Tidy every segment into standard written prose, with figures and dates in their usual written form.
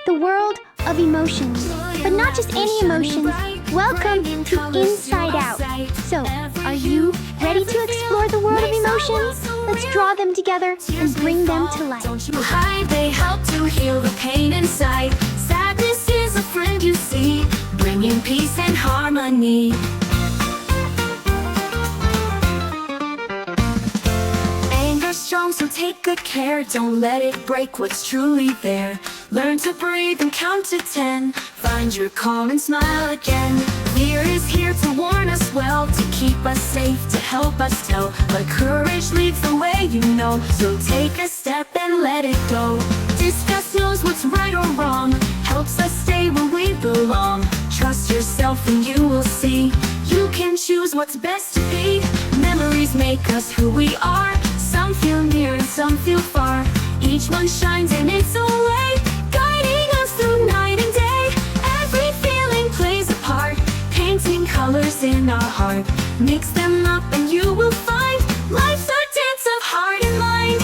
the world of emotions. But not just any emotions. Welcome to Inside Out. So, are you ready to explore the world of emotions? Let's draw them together and bring them to life. Don't you hide, they help to heal the pain inside. Sadness is a friend you see, bringing peace and harmony. Anger's strong, so take good care. Don't let it break what's truly there. Learn to breathe and count to 10. Find your calm and smile again. Fear is here to warn us well, to keep us safe, to help us tell. But courage leads the way, you know. So take a step and let it go. Disgust knows what's right or wrong, helps us stay where we belong. Trust yourself and you will see, you can choose what's best to be. Memories make us who we are. Some feel near and some feel far. Each one shines in its own way, guiding us through night and day. Every feeling plays a part, painting colors in our heart. Mix them up and you will find life's our dance of heart and mind.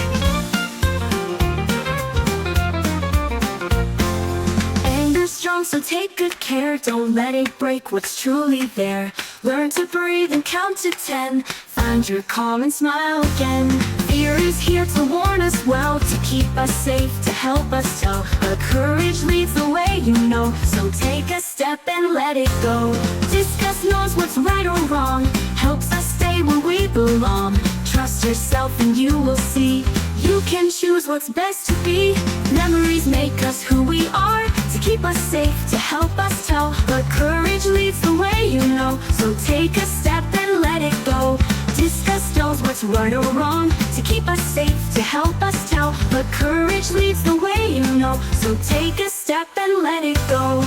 Anger's strong, so take good care. Don't let it break what's truly there. Learn to breathe and count to 10. Find your calm and smile again. Fear is here to warn us well, to keep us safe, to help us tell. But courage leads the way, you know. So take a step and let it go. Disgust knows what's right or wrong, helps us stay where we belong. Trust yourself and you will see, you can choose what's best to be. Memories make us who we are, to keep us safe, to help us tell. But courage leads the way, you know. So take a step and let it go. Disgust knows what's right or wrong, to keep us safe, to help us tell. But courage leads the way, you know. So take a step and let it go.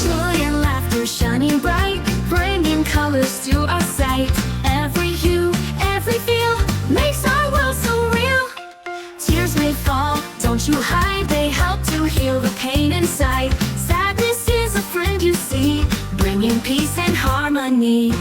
Joy and laughter shining bright, bringing colors to our sight. Every hue, every feel makes our world so real. Tears may fall, don't you hide, they help to heal the pain inside. Sadness is a friend you see, bringing peace and harmony.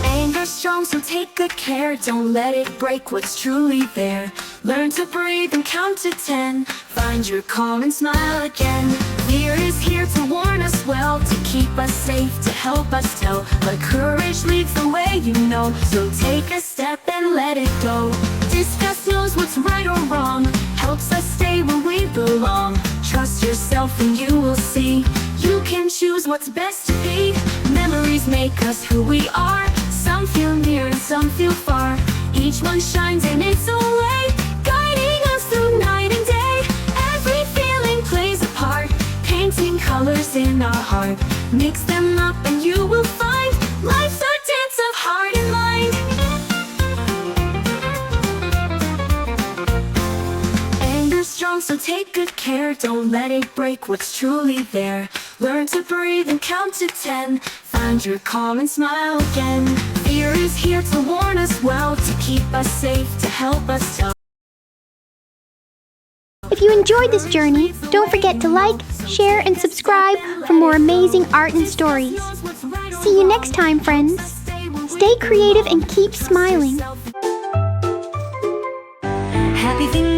Anger's strong, so take good care. Don't let it break what's truly there. Learn to breathe and count to 10. Find your calm and smile again. Fear is here to warn us well, to keep us safe, to help us tell. But courage leads the way, you know. So take a step and let it go. Disgust knows what's right or wrong, helps us stay where we belong. Trust yourself and you will see, you can choose what's best to be. Memories make us who we are. Some feel near and some feel far. Each one shines in its own way, guiding us through night and day. Every feeling plays a part, painting colors in our heart. Mix them up and you will find life's our dance of heart and mind. Anger's strong, so take good care. Don't let it break what's truly there. Learn to breathe and count to 10. Find your calm and smile again. Fear is here to warn us well, to keep us safe, to help us tell. If you enjoyed this journey, don't forget to like, share, and subscribe for more amazing art and stories. See you next time, friends. Stay creative and keep smiling. Happy fingers.